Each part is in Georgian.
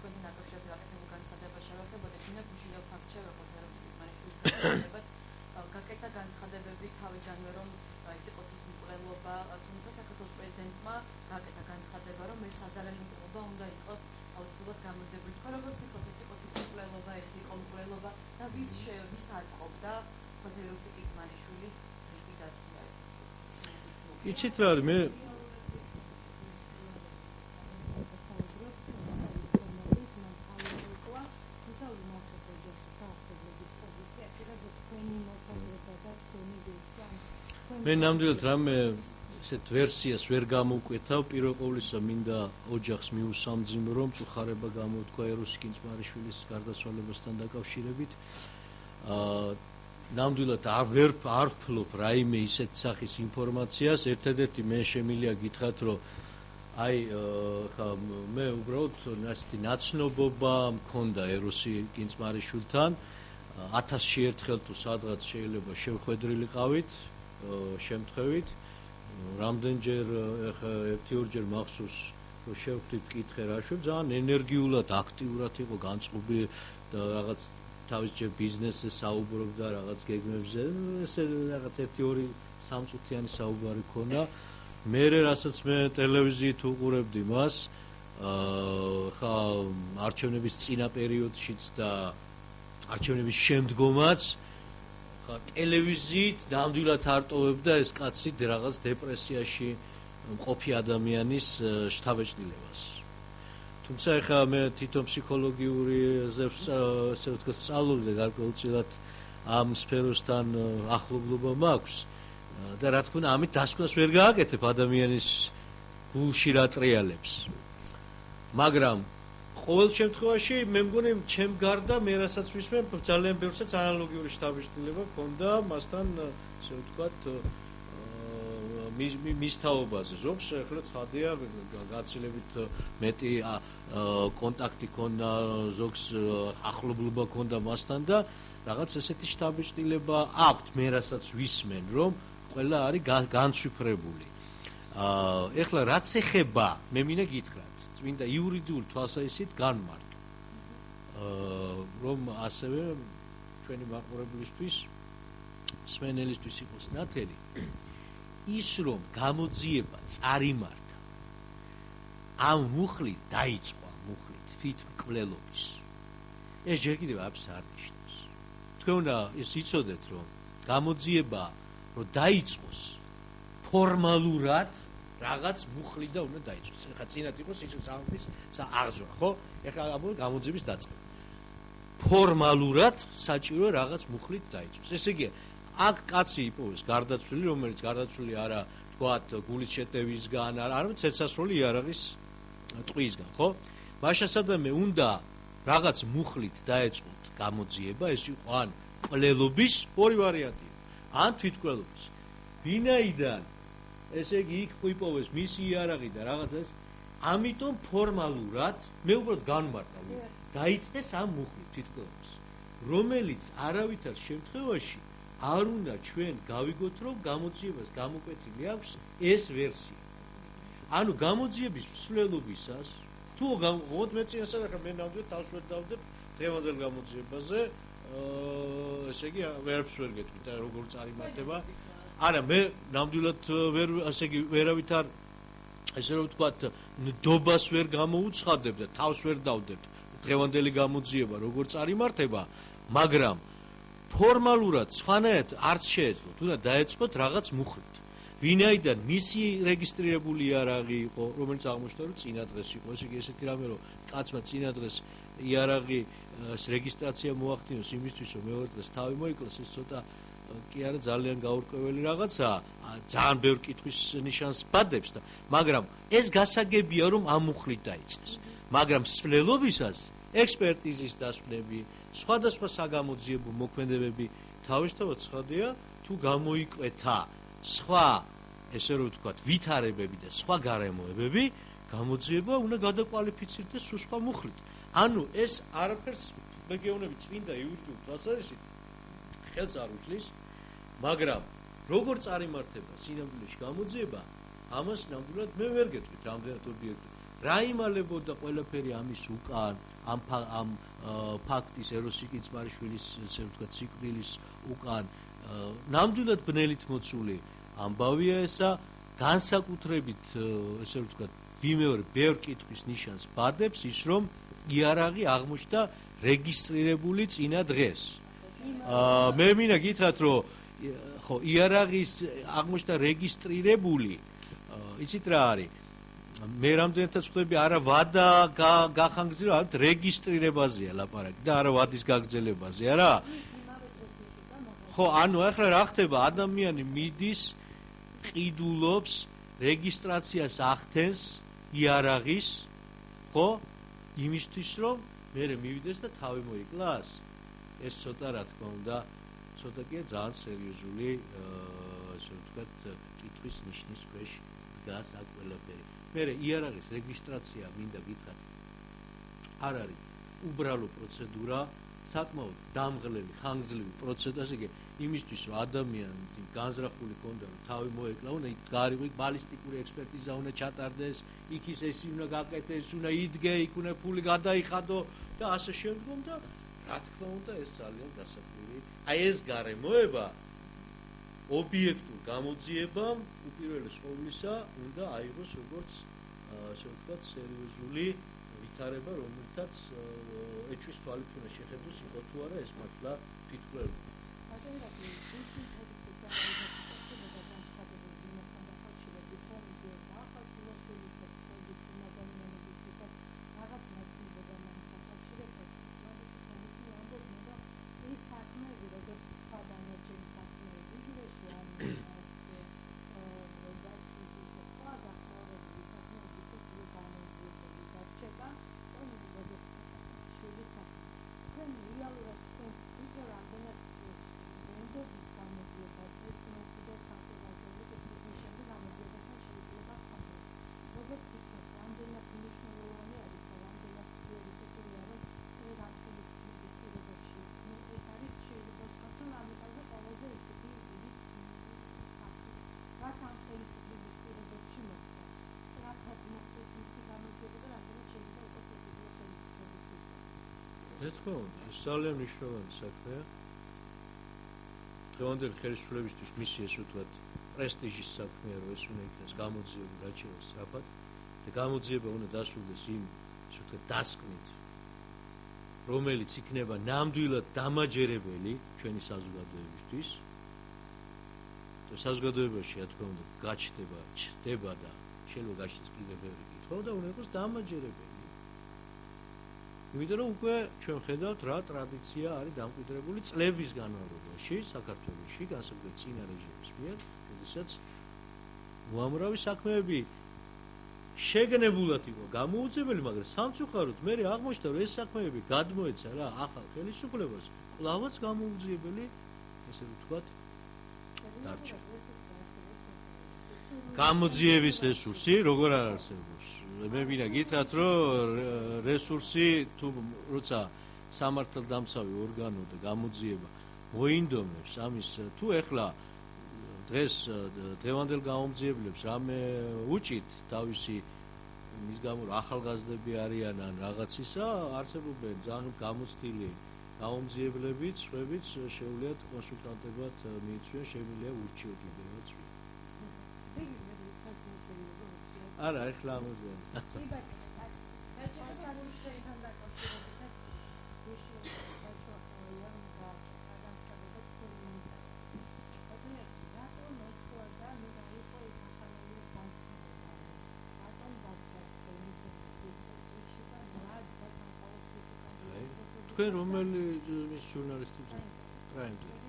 თქვენი ნაკავშირები გაკეთებულ განცხადებას შევეხებოდეთ, მინდა გუშინდელ ფაქტ შევეხოთ ეროსი კითმანიშვილის განცხადებად. გაკეთა განცხადებები თავიდანვე, რომ ეს იყო თვითმკვლელობა, თუმცა საქართველოს პრეზიდენტმა გაკეთა განცხადება, რომ ეს საზარელი მკვლელობა უნდა იყოს აუცილებლად გამოძებული. თქვენ როგორ ფიქრობთ, ეს იყო თვითმკვლელობა, ეს იყო მკვლელობა და ვის აწყობდა ეროსი კითმანიშვილის ლიკვიდაცია? იცით რა არის, მე მე ნამდვილად რამე ესეთ ვერსიას ვერ გამოვკვეთავ, პირველ ყოვლისა მინდა ოჯახს მიუსამძიმო, რომ წუხარება გამოთქვა ეროსი კიცმარიშვილის გარდაცვალებასთან დაკავშირებით. ნამდვილად არ ვფლობ რაიმე ისეთ სახის ინფორმაციას, ერთადერთი მე შემიძლია გითხრათ, რომ მე უბრალოდ ასეთი ნაცნობობა მქონდა ეროსი კიცმარიშვილთან, 1000-ში ერთხელ თუ სადღაც შეიძლება შევხვედრილიყავით შემთხვევით, რამდენჯერ ერთი-ორჯერ მახსოვს რომ შევხვდით კითხე რაშევ, ძალიან ენერგიულად, აქტიურად იყო განწყობილი და რაღაც თავის ჯერ ბიზნესზე საუბრობდა, რაღაც გეგმებზე, ესე რაღაც 1-2 წუთიანი საუბარი ქონდა. მერე რასაც მე ტელევიზიით უყურებდი მას, ხა არჩევნების წინა პერიოდშიც და არჩევნების შემდგომაც ტელევიზიით ნამდვილად არტოვებდა ეს კაცი რაღაც დეპრესიაში მყოფი ადამიანის შთაბეჭდილებას. თუმცა ეხლა მე თვითონ ფსიქოლოგიური ესე ვთქვათ სწავლობდი და გარკვეულწილად ამ სფეროსთან ახლობლობა მაქვს და რა თქმა უნდა ამით დასკვნას ვერ გააკეთებ ადამიანის გულში რა ტრიალებს. მაგრამ ყოველ შემთხვევაში მე მგონი ჩემ გარდა მე რასაც ვისმენ ძალიან ბევრსაც ანალოგიური შთაბეჭდილება ჰქონდა მასთან ესე ვთქვათ მის თაობაზე. ზოგს ახლა ცხადია გაცილებით მეტი კონტაქტი ჰქონდა, ზოგს ახლობლობა ჰქონდა მასთან და რაღაც ესეთი შთაბეჭდილება აქვთ მე რასაც ვისმენ, რომ ყველა არის განცვიფრებული. ეხლა რაც ეხება მე მინდა გითხრათ წმინდა იურიდიული თვალსაზრისით განმარტო, რომ ასევე ჩვენი მაყურებლისთვის, მსმენელისთვის იყოს ნათელი, ის რომ გამოძიება წარიმართა, ამ მუხლით დაიწყო მუხლით თვითმკვლელობის, ეს ჯერ კიდევ არაფერს არ ნიშნავს. თქვენ უნდა ეს იცოდეთ, რომ გამოძიება რომ დაიწყოს ფორმალურად რაღაც მუხლი და უნდა დაიწყოს. ეხლა წინათ იყოს ის სამის აღზრდა, ხო? ეხლა ამბობ გამოძიების დაწყება. ფორმალურად საჭირო რაღაც მუხლით დაიწყოს. ესე იგი, აქ კაცი იპოვეს გარდაცვლილი, რომელიც გარდაცვლილი არა, თქვათ, გულის შეტევისგან, არამედ ცეცხლსასროლი იარაღის ტყვიისგან, ხო? მაშასადამე უნდა რაღაც მუხლით დაეწყოთ გამოძიება, ეს იყო ან კვლელობის ორი ვარიანტია, ან თვითმკვლელობის. ვინაიდან ესე იგი იქ იპოვეს მისი იარაღი და რაღაცა ეს, ამიტომ ფორმალურად მე უბრალოდ განმარტა, დაიწყეს ამ მუხლით თვითმკვლელობას, რომელიც არავითარ შემთხვევაში არ უნდა ჩვენ გავიგოთ, რომ გამოძიებას გამოკვეთილი აქვს ეს ვერსია. ანუ გამოძიების მსვლელობისას თუ მოდ მე წინასწარ მე ნამდვილად თავს ვერ დავდებ დღევანდელ გამოძიებაზე, ესე იგი ვერაფერს ვერ გეტყვი და როგორ წარიმართება. არა, მე ნამდვილად ვერ ასე იგი ვერავითარ ესე რომ ვთქვათ ნდობას ვერ გამოუცხადებ და თავს ვერ დავდებ დღევანდელი გამოძიება როგორ წარიმართება, მაგრამ ფორმალურად სხვანაირად არც შეეძლოთ, უნდა დაეწყოთ რაღაც მუხლით. ვინაიდან მისი რეგისტრირებული იარაღი იყო, რომელიც აღმოჩნდა რომ წინა დღეს იყო, ესე იგი ესეთი რამე რომ კაცმა წინა დღეს იარაღი რეგისტრაცია მოახდინოს იმისთვის რომ მეორე დღეს თავი მოიკლოს, ეს ცოტა კი არა ძალიან გაურკვეველი რაღაცაა, ძალიან ბევრ კითხვის ნიშანს ბადებს და მაგრამ ეს გასაგებია რომ ამ მუხლით დაიწყეს. მაგრამ მსვლელობისას ექსპერტიზის დასკვნები, სხვადასხვა საგამოძიებო მოქმედებები თავისთავად ცხადია, თუ გამოიკვეთა სხვა ესე რომ ვთქვათ ვითარებები და სხვა გარემოებები, გამოძიება უნდა გადაკვალიფიცირდეს სხვა მუხლით. ანუ ეს არაფერს მეგეუნები წმინდა იურიდიულ თვალსაზრისით ხელს არ უშლის, მაგრამ როგორ წარიმართება სინამდვილეში გამოძიება, ამას ნამდვილად მე ვერ გეტყვით რამდენად ობიექტურად. რა იმალებოდა ყველაფერი ამის უკან ამ ფაქტის ეროსიკი ძმარიშვილის ესე ვთქვათ სიკვდილის უკან ნამდვილად ბნელით მოცული ამბავია ესა განსაკუთრებით ესე ვთქვათ ვიმეორებ ბევრ კითხვის ნიშანს ბადებს ის რომ იარაღი აღმოჩნდა რეგისტრირებული წინა დღეს მე მინდა გითხრათ რომ ხო იარაღის აღმოჩნდა რეგისტრირებული იცით რა არის მე რამდენადაც ხვდები არა ვადა გახანგრძლივება არამედ რეგისტრირებაზეა ლაპარაკი და არა ვადის გაგრძელებაზე არა ხო ანუ ახლა რა ხდება ადამიანი მიდის ყიდულობს რეგისტრაციას ახდენს იარაღის ხო იმისთვის რომ მე მივიდეს და თავი მოიკლას ეს ცოტა რა თქმა უნდა ცოტა კი ძალიან სერიოზული ასე ვთქვათ კითხვის ნიშნის ქვეშ დგას აქ ყველაფერი მე იარაღის რეგისტრაცია მინდა გითხრათ არ არის უბრალო პროცედურა საკმაოდ დამღლელი ხანგრძლივი პროცედურა ესე იგი იმისთვის რომ ადამიანი განზრახული ქონდა რომ თავი მოეკლა უნდა გარიღვი ბალისტიკური ექსპერტიზა უნდა ჩატარდეს იქ ის უნდა გაკეთდეს უნდა იდგე იქ უნდა ფული გადაიხადო და ასე შემდგომ და რა თქმა უნდა ეს ძალიან დასაკვირი აი ეს გარემოება ობიექტურ გამოძიებამ უპირველეს ყოვლისა უნდა აიღოს როგორც ასე ვთქვათ სერიოზული ვითარება რომელთაც ეჭვის თვალით უნდა შეხედოს იყო თუ არა ეს მართლა თვითმკვლელობა რა თქმა უნდა ეს ძალიან მნიშვნელოვანი საქმეა დღევანდელი ხელისუფლებისთვის მისი ეს ვთქვათ პრესტიჟის საქმეა რომ ეს უნდა იქნას გამოძიება გაჩერება სწრაფად და გამოძიება უნდა დასრულდეს იმ ასე ვთქვათ დასკვნით რომელიც იქნება ნამდვილად დამაჯერებელი ჩვენი საზოგადოებისთვის და საზოგადოებაში რა თქმა უნდა ჩდება და შეიძლება გაჩნდეს კიდევ ბევრი კითხვა და უნდა იყოს დამაჯერებელი იმიტომ რომ უკვე ჩვენ ხედავთ რა ტრადიცია არის დამკვიდრებული წლების განმავლობაში საქართველოში განსაკუთრებით წინა რეჟიმის მიერ, როდესაც უამრავი საქმეები შეგნებულად იყო გამოუძებელი, მაგრამ სამწუხაროდ მე აღმოჩნდა რომ ეს საქმეები გადმოეცა რა ახალ ხელისუფლებას, კვლავაც გამოუძიებელი, ესე ვთქვათ, დარჩა. გამოძიების რესურსი როგორ არ არსებობს? მე მინდა გითხრათ რომ რესურსი თუ როცა სამართალდამცავი ორგანო და გამოძიება მოინდომებს ამის თუ ეხლა დღეს დღევანდელ გამოძიებლებს რამე უჭით თავისი მის გამო ახალგაზრდები არიან ან რაღაცისა არსებობენ ძალიან გამოცდილი გამოძიებლებიც სხვებიც შეუძლიათ კონსულტანტებად მიიწვიონ შემიძლია ურჩიო კიდევაც არა ეხლა ამაზე თქვენ რომელი ის ჟურნალისტები ტრაინდლი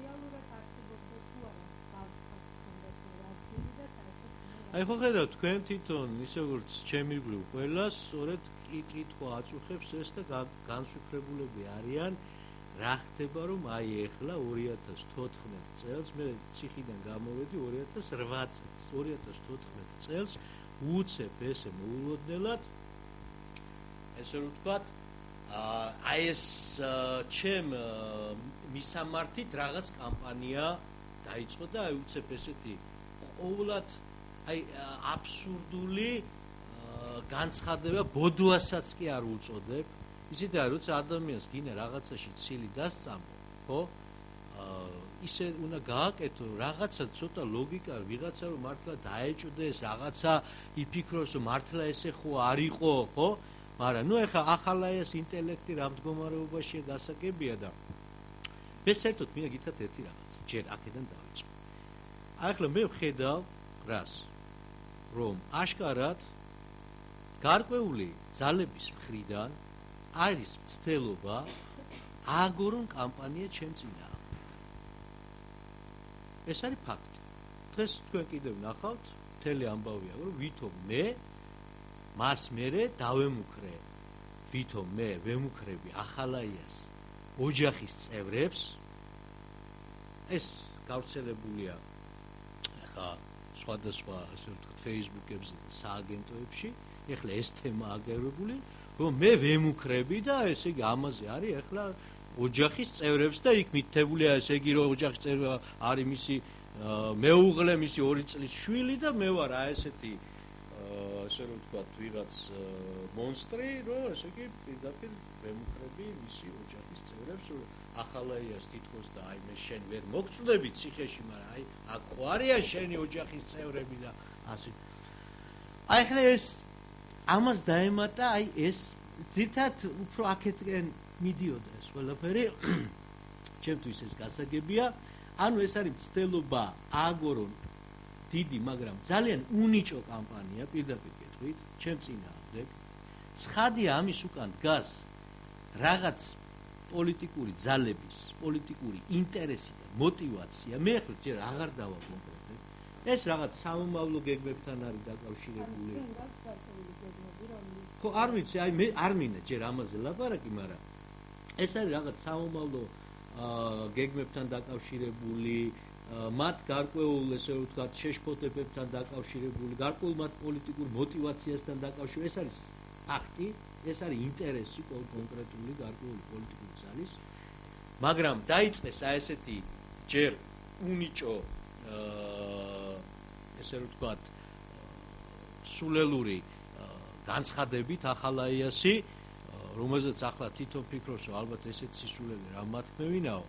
აი ხო ხედავთ თქვენ თვითონ ისე როგორც ჩემი გული ყველას სწორედ კითხვა აწუხებს ეს და განსაკუთრებულები არიან რა ხდება რომ აი ეხლა 2014 წელს მე ციხიდან გამოვედი 2008 წელს 2014 წელს უცებ ესე მოულოდნელად ესე ვთქვათ აი ეს ჩემ მისამართით რაღაც კამპანია დაიწყო და აი უცებ ესეთი ყოვლად აი აბსურდული განცხადება ბოდვასაც კი არ უწოდებ. იცით რა, როცა ადამიანს გინდა რაღაცაში ცილი დასწამო, ხო? ისე უნდა გააკეთო რაღაცა ცოტა ლოგიკა, ვიღაცა რომ მართლა დაეჭვდეს, რაღაცა იფიქროს, რომ მართლა ესე ხო არ იყო, ხო? მაგრამ ნუ ეხა ახალა ეს ინტელექტი რა მდგომარეობაშია გასაგებია და ეს საერთოდ მინდა გითხრათ ერთი რაღაცა, ჯერ აქედან დავიწყო. ახლა მე ვხედავ რას, რომ აშკარად გარკვეული ძალების მხრიდან არის მცდელობა ააგორონ კამპანია ჩემ წინააღმდეგ. ეს არის ფაქტი. დღეს თქვენ კიდევ ნახავთ, მთელი ამბავია, რომ ვითომ მე მას მერე დავემუქრე, ვითომ მე ვემუქრები ახალაიას ოჯახის წევრებს. ეს გავრცელებულია ახლა სხვადასხვა ასე ვთქვათ Facebook-ებზე და სააგენტოებში. ეხლა ეს თემა აგერებული, რომ მე ვემუქრები და ესე იგი ამაზე არის ახლა ოჯახის წევრებს და იქ მითებულია ესე იგი რომ ოჯახის წევრი არის მისი მეუღლე, მისი 2 წლის შვილი და მე ვარ ესეთი ასე რომ ვთქვათ ვიღაც მონსტრი, რომ ესე იგი პირდაპირ ვემუქრები მისი ოჯახის წევრებს, რომ ახალაიას თითქოს და აი მე შენ ვერ მოგწვდები ციხეში, მაგრამ აი აქ ხო არიან შენი ოჯახის წევრები და ასე. აი ახლა ეს ამას დაემატა აი ეს ძირთად უფრო აქეთკენ მიდიოდა ეს ყველაფერი, ჩემთვის ეს გასაგებია. ანუ ეს არის მცდელობა ააგორონ დიდი, მაგრამ ძალიან უნიჭო კამპანია, პირდაპირ გეტყვით, ჩემ წინააღმდეგ. ცხადია ამის უკან დგას რაღაც პოლიტიკური ძალების, პოლიტიკური ინტერესი და мотиваცია. მე ახლა ჯერ აღარ დავა კონკრეტულად. ეს რაღაც სამომავლო გეგმებთან არის დაკავშირებული. ხო, არ ვიცი, აი მე არ მინდა ჯერ ამაზე ლაპარაკი, მაგრამ ეს არის რაღაც სამომავლო გეგმებთან დაკავშირებული, მათ გარკვეულ ესე ვთქვათ შეშფოთებებთან დაკავშირებული, გარკვეულ მათ პოლიტიკურ мотиваციასთან დაკავშირებული. ეს არის ფაქტი, ეს არის ინტერესი კონკრეტული გარკვეული პოლიტიკური ძალის, მაგრამ დაიწყეს აი ესეთი ჯერ უნიჭო ესე ვთქვათ სულელური განცხადებით ახალაიასი, რომელზეც ახლა თვითონ ფიქრობს, რომ ალბათ ესეთ სისულელი რა მათქმევინაო,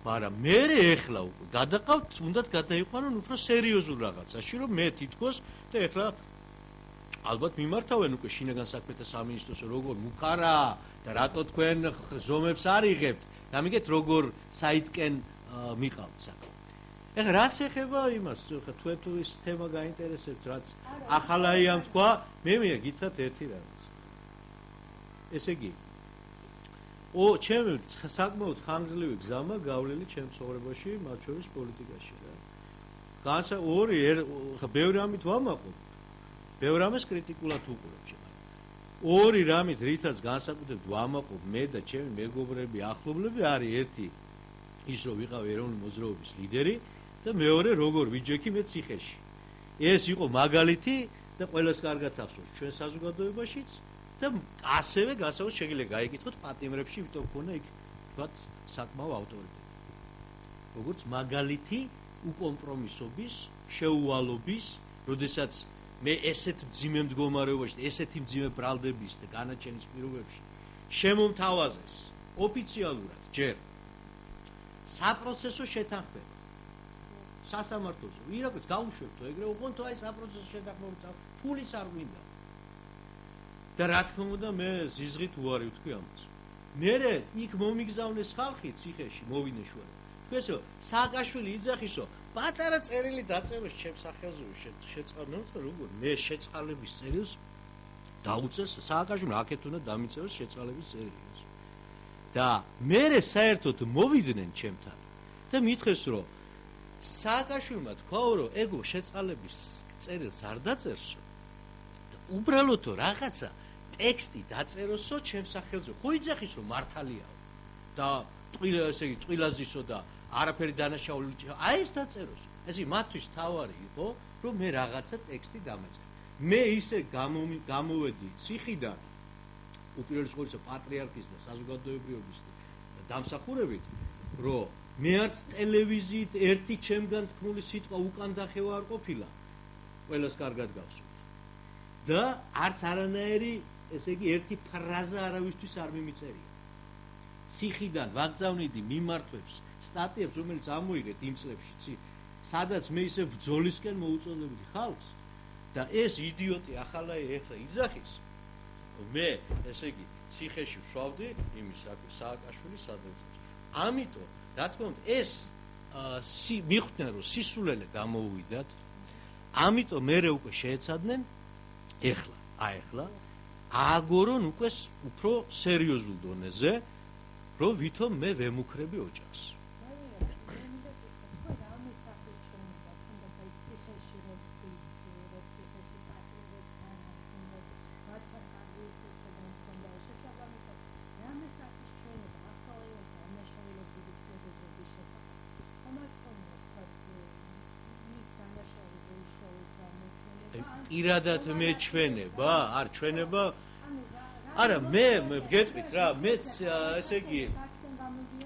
მაგრამ მე ეხლა უკვე გადაყავთ, უნდათ გადაიყვანონ უფრო სერიოზულ რაღაცაში, რომ მე თითქოს და ეხლა ალბათ მიმართავენ უკვე შინაგან საქმეთა სამინისტროს, როგორ მუქარა და რატო თქვენ ზომებს არ იღებთ, გამიგეთ როგორ საიტკენ მიყავთ საქმე. ეხლა რაც ეხება იმას, ეხლა თქვენ თუ ის თემა გაინტერესებთ, რაც ახალაიამ თქვა, მე გითხრათ ერთი რაღაც. ესე იგი, ჩემი საკმაოდ ხანგრძლივი გზამა გავლილი ჩემ ცხოვრებაში, მათ შორის პოლიტიკაში რა. ბევრი რამით ვამაყობ, ბევრ რამეს კრიტიკულად ვუყურებ ჩემ. ორი რამით, რითაც განსაკუთრებით ვამაყობ მე და ჩემი მეგობრები, ახლობლები არის ერთი ის, რომ ვიყავი ეროვნული მოძრაობის ლიდერი და მეორე როგორ ვიჯექი მე ციხეში. ეს იყო მაგალითი და ყველას კარგად ახსოვს ჩვენ საზოგადოებაშიც. და ასევე განსაკუთრებით შეგიძლია გაიკითხოთ პატიმრებში, ვიტომ ქონა იქ თქვათ საკმაო ავტორიტეტი. როგორც მაგალითი უკომპრომისობის, შეუვალობის, როდესაც მე ესეთ მძიმე მდგომარეობაში, ესეთი მძიმე ბრალდების და განაჩენის პირობებში შემომთავაზეს ოფიციალურად ჯერ საპროცესო შეთანხმება. სასამართლოზე ვირაკუც გაუშვებთო ეგრე, უყონთო აი საპროცესო შეთანხმება, ფულიც არ მინდა. და რა თქმა უნდა მე ზიზღით უარი ვთქვი ამას. მერე იქ მომიგზავნეს ხალხი ციხეში მოვინეშვა. თქვენსო სააკაშვილი იძახისო, პატარა წერილი დაწეროს ჩემ სახელზე შეწყალოთ, როგორ მე შეწყალების წერილს დაუწეს სააკაშვილი, აქეთ უნდა დამიწეროს შეწყალების წერილი. და მერე საერთოდ მოვიდნენ ჩემთან და მითხეს რომ სააკაშვილმა თქვაო რომ ეგო შეწყალების წერილს არ დაწერსო და უბრალოდ რაღაცა ტექსტი დაწეროსო ჩემ სახელზე. ხო იძახის რომ მართალიაო და ესე იგი ტყილაზისო და არაფერი დანაშაული აი ეს დაწეროსო. ესე მათთვის თავარი იყო რომ მე რაღაცა ტექსტი დამეწერე. მე ისე გამოვედი ციხიდან უპირველეს ყოვლისა პატრიარქის და საზოგადოებრიობის დამსახურებით, რომ მე არც ტელევიზიით ერთი ჩემგან თქმული სიტყვა უკან დახევა არ ყოფილა. ყველას კარგად გახსოვთ. და არც არანაირი, ესე იგი, ერთი ფრაზა არავისთვის არ მიმიწერია. ციხიდან ვაგზავნიდი მიმართვებს, სტატიებს, რომელიც ამოიღეთ იმ წლებში, სადაც მე ისე ბრძოლისკენ მოუწოდებდი ხალხს და ეს იდიოტი ახალაი ეხლა იძახის, მე, ესე იგი, ციხეში ვსვავდი იმის სააკაშვილის სადელწებს. ამიტომ, რა თქმა უნდა, ეს მიხვდნენ, რომ სისულელე გამოუვიდათ, ამიტომ მერე უკვე შეეცადნენ ეხლა ააგორონ უკვე უფრო სერიოზულ დონეზე, რომ ვითომ მე ვემუქრები ოჯახს. პირადად მეჩვენება, არ ჩვენება. არა, მე გეტყვით რა, მეც ესე იგი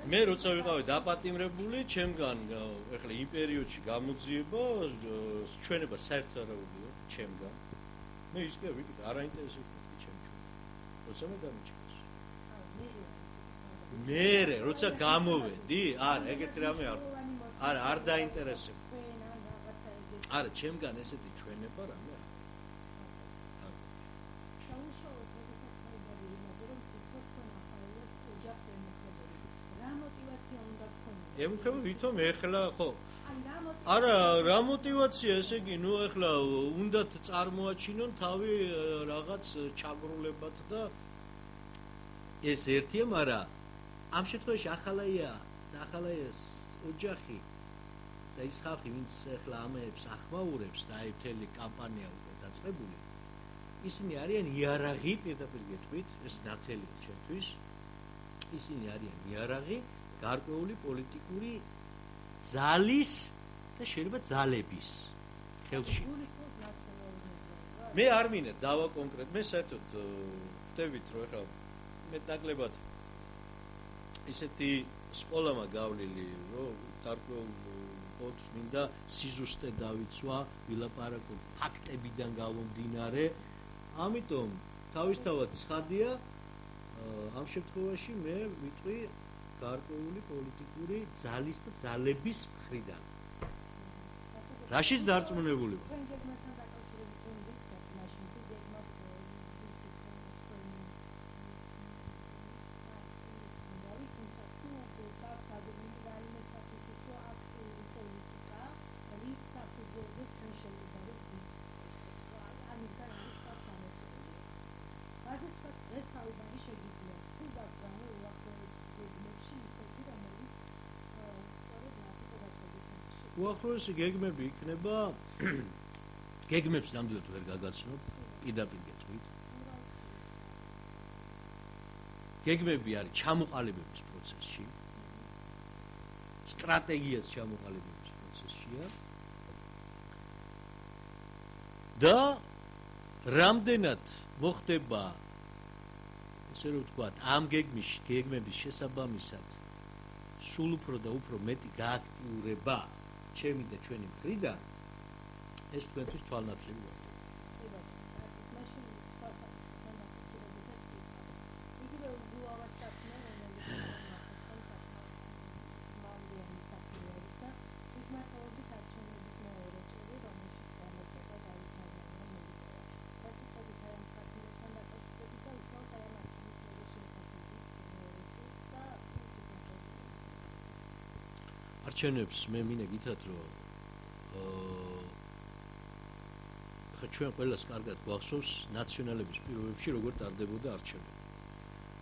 მე როცა ვიყავი დაპატიმრებული, ჩემგან ეხლა იმ პერიოდში გამოძიება, ჩვენება საერთოდ არ აუგია ჩემგან. მე ისე ვიყავი, არ აინტერესებდა ჩემ ჩვენ. როცა მე დამიჩნეს. მე როცა გამოვედი, არა, ეგეთი რამე არ დაინტერესებდა. არა, ჩემგან ესეთი ჩვენება რამე ემუქრება ვითომ ეხლა ხო არა რა მოტივაცია ესე იგი ნუ ეხლა უნდათ წარმოაჩინონ თავი რაღაც ჩაგრულებად და ეს ერთია მაგრამ ამ შემთხვევაში ახალაიას ოჯახი და ის ხალხი ვინც ეხლა ამებს ახმაურებს და აი მთელი კამპანია უკვე დაწყებული ისინი არიან იარაღი პირდაპირ გეტყვით ეს ნათელია ჩემთვის ისინი არიან იარაღი გარკვეული პოლიტიკური ძალის და შეიძლება ძალების ხელში. მე არ მინდა დავა კონკრეტ, მე საერთოდ ხვდებით რომ ეხლა მე ნაკლებად ისეთი სკოლა მაგავლილი რომ გარკვეულ პონტს მინდა სიზუსტე დავიცვა, ვილაპარაკო ფაქტებიდან გამომდინარე. ამიტომ თავისთავად ცხადია ამ შემთხვევაში მე ვიტყვი გარკვეული პოლიტიკური ძალის და ძალების მხრიდან. რაშიც დარწმუნებული ვარ. უახლოესი გეგმები იქნება გეგმებს ნამდვილად ვერ გაგაცნობ პირდაპირ გეტყვით გეგმები არის ჩამოყალიბების პროცესში სტრატეგიაც ჩამოყალიბების პროცესშია და რამდენად მოხდება ესე რომ ვთქვა ამ გეგმების შესაბამისად სულ უფრო და უფრო მეტი გააქტიურება ჩემი და ჩვენი მხრიდან ეს თქვენთვის თვალნათლივი ვარ. არჩევნებს მე მინდა გითხრათ რომ ხა ჩვენ ყველას კარგად გვახსოვს ნაციონალების პირობებში როგორ ტარდებოდა არჩევნები.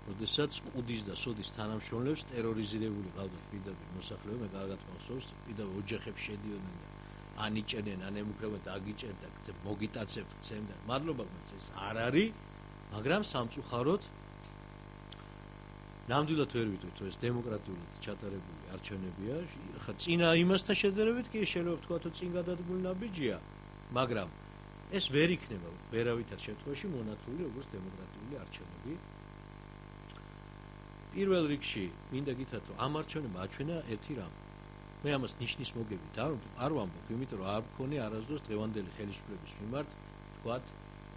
როდესაც ყუდის და სოდის თანამშრომლებს ტერორიზირებული ყავდათ პირდაპირ მოსახლეობა, მე კარგად მახსოვს, პირდაპირ ოჯახებში შედიოდნენ და ანიჭენენ, ან ემუქრებათ აგიჭერდა, მოგიტაცებთ გცემდა. მადლობა გმაც ეს არ არის, მაგრამ სამწუხაროდ ნამდვილად ვერ ვიტყვით რომ ეს დემოკრატიულად ჩატარებული არჩევნებია. ხა წინა იმასთან შედარებით კი შეიძლება ვთქვათ რომ წინ გადადგმული ნაბიჯია, მაგრამ ეს ვერ იქნება ვერავითარ შემთხვევაში მონათული როგორც დემოკრატიული არჩევნები. პირველ რიგში მინდა გითხრათ რომ ამ არჩევნებმა აჩვენა ერთი რამ. მე ამას ნიშნის მოგებით არ ვამბობ, იმიტომ რომ არ მქონია არასდროს დღევანდელი ხელისუფლების მიმართ ვთქვათ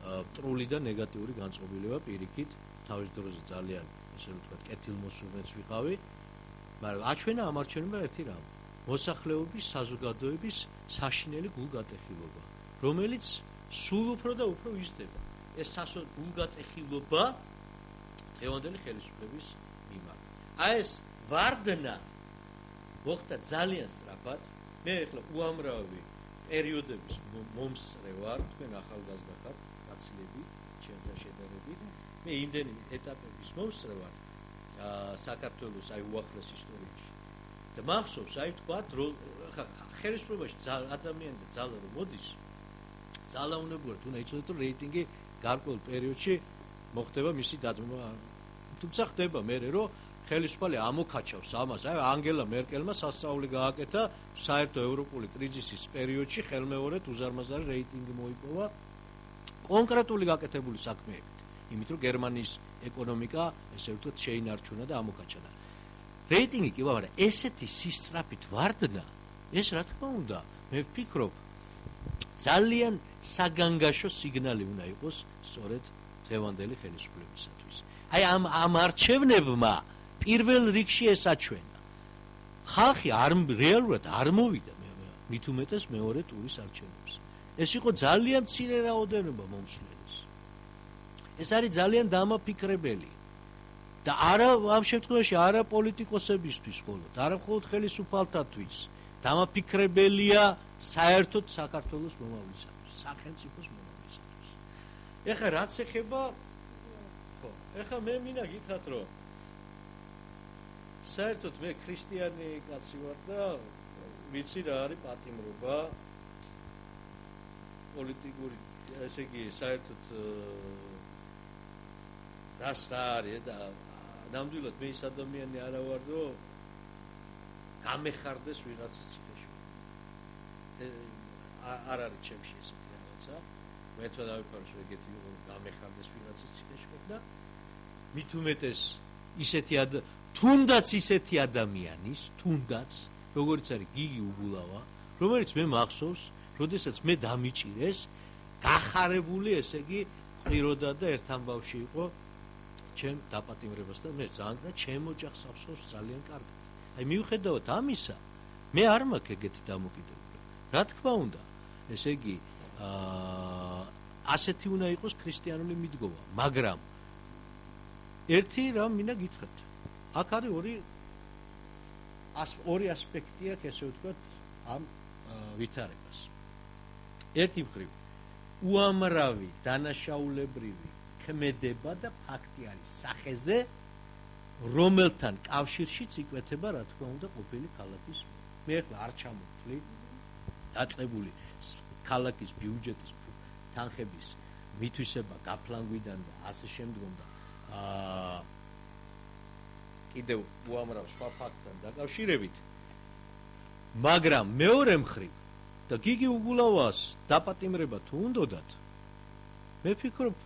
მტრული და ნეგატიური განწყობილება პირიქით თავის დროზე ძალიან ესე ვთქვათ კეთილმოსურნეც ვიყავი, მაგრამ აჩვენა ამ არჩევნებმა ერთი რამ მოსახლეობის საზოგადოების საშინელი გულგატეხილობა, რომელიც სულ უფრო და უფრო იზრდება. ეს გულგატეხილობა დღევანდელი ხელისუფლების მიმართ. ეს ვარდნა მოხდა ძალიან სწრაფად. მე ახლა უამრავი პერიოდების მომსწრე ვარ, თქვენ ახალგაზრდა ხართ, გაცილებით, ჩემთან შედარებით. მე იმდენი ეტაპების მომსწრე ვარ საქართველოს უახლეს ისტორიაში. და მახსოვს, თქვათ, რომ ხელისუფლებაში ადამიანი და ძალა რომ მოდის, ძალა უნებურად უნდა იცოდეთ, რომ რეიტინგი გარკვეულ პერიოდში მოხდება მისი დაძმობა. თუმცა ხდება მერე, რომ ხელისუფალი ამოქაჩავს ამას. ანგელა მერკელმა სასწაული გააკეთა საერთო ევროპული კრიზისის პერიოდში ხელმეორედ უზარმაზარი რეიტინგი მოიპოვა კონკრეტული გაკეთებული საქმეებით. იმიტომ რომ გერმანიის ეკონომიკა ესე ვთქვათ შეინარჩუნა და ამოქაჩა. რეიტინგი კი ვარ, ესეთი სისწრაფით ვარდნა, ეს რა თქმა უნდა, მე ვფიქრობ, ძალიან საგანგაშო სიგნალი უნდა იყოს სწორედ დღევანდელი ხელისუფლებისათვის. ამ არჩევნებმა პირველ რიგში ეს აჩვენა. ხალხი რეალურად არ მოვიდა მით უმეტეს მეორე ტურის არჩევნებს. ეს იყო ძალიან მცირე რაოდენობა მომსვლელის. ეს არის ძალიან დამაფიქრებელი. და არა ამ შემთხვევაში არა პოლიტიკოსებისთვის მხოლოდ, არა მხოლოდ ხელისუფალთათვის. დამაფიქრებელია საერთოდ საქართველოს მომავლისათვის, სახელმწიფოს მომავლისათვის. ეხლა რაც ეხება, ეხლა მე მინდა გითხრათ, რომ საერთოდ მე ქრისტიანი კაცი ვარ და ვიცი რა არის პატიმრობა, პოლიტიკური, ესე იგი, საერთოდ რას არის და ნამდვილად მე ის ადამიანი არა ვარ, რომ გამეხარდეს ვიღაცის ციხეში. არ არის ჩემში ესეთი რაღაცა. მე თვითონ დავიფაროს, რომ ეგეთი გამეხარდეს ვიღაცის ციხეში ყოფნა. მით უმეტეს ისეთი თუნდაც ისეთი ადამიანის, თუნდაც, როგორც არის გიგი უგულავა, რომელიც მე მახსოვს, როდესაც მე დამიჭირეს, გახარებული, ესე იგი, ყიროდა და ერთ ამბავში იყო ჩემ დაპატიმრებასთან, მე ძალიან ჩემ ოჯახს ახსოვს ძალიან კარგად. მიუხედავად ამისა, მე არ მაქვს ეგეთი დამოკიდებულება. რა თქმა უნდა, ესე იგი, ასეთი უნდა იყოს ქრისტიანული მიდგომა, მაგრამ ერთი რამ მინდა გითხრათ. აქ არის ორი ასპექტი აქვს, ესე ვთქვათ, ამ ვითარებას. ერთი მხრივ, უამრავი დანაშაულებრივი ქმედება და ფაქტი არის სახეზე, რომელთან კავშირშიც იკვეთება, რა თქმა უნდა, ყოფილი ქალაქის. მე ახლა არ ჩამოვთვლი დაწყებული ქალაქის ბიუჯეტის თანხების მითვისება გაფლანგვიდან და ასე შემდგომ და კიდევ უამრავ სხვა ფაქტთან დაკავშირებით, მაგრამ მეორე მხრივ და გიგი უგულავას დაპატიმრება თუ უნდათ, მე ვფიქრობ,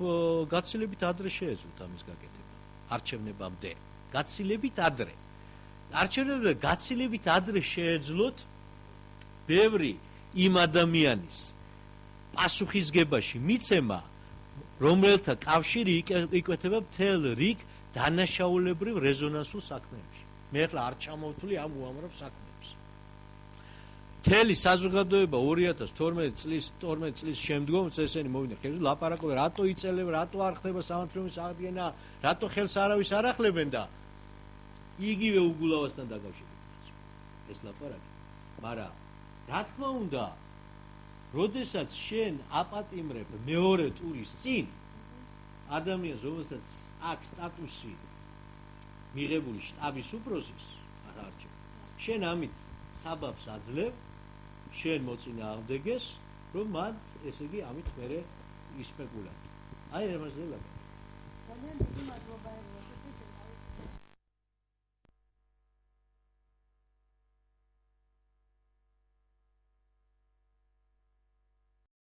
გაცილებით ადრე შეეძლოთ ამის გაკეთება. არჩევნებამდე გაცილებით ადრე. არჩევნებამდე გაცილებით ადრე შეეძლოთ ბევრი იმ ადამიანის პასუხისგებაში მიცემა, რომელთა კავშირი იკვეთება მთელ რიგ დანაშაულებრივ რეზონანსულ საქმეებში. მე ახლა არ ჩამოვთვლი ამ უამრავ საქმეებს. მთელი საზოგადოება 2012 წლის შემდგომ წესენი მოვიდა ხელში ლაპარაკობენ, რატო იწელება, რატო არ ხდება სამართლობის აღდგენა, რატო ხელს არავის არ ახლებენ და იგივე უგულავასთან დაკავშირებით ეს ლაპარაკი. მაგრამ რა თქმა უნდა, როდესაც შენ აპატიმრებ მეორე ტურის წინ ადამიანს, რომელსაც აქვს სტატუსი მიღებული შტაბის უფროსის, არჩევ. შენ ამით საბაბს აძლევ, შენ მოწინააღმდეგეს, რომ მან, ესე იგი, ამით მერე ისპეკულატი. აი, ამაზე ლაპარაკი. ძალიან დიდი მადლობა.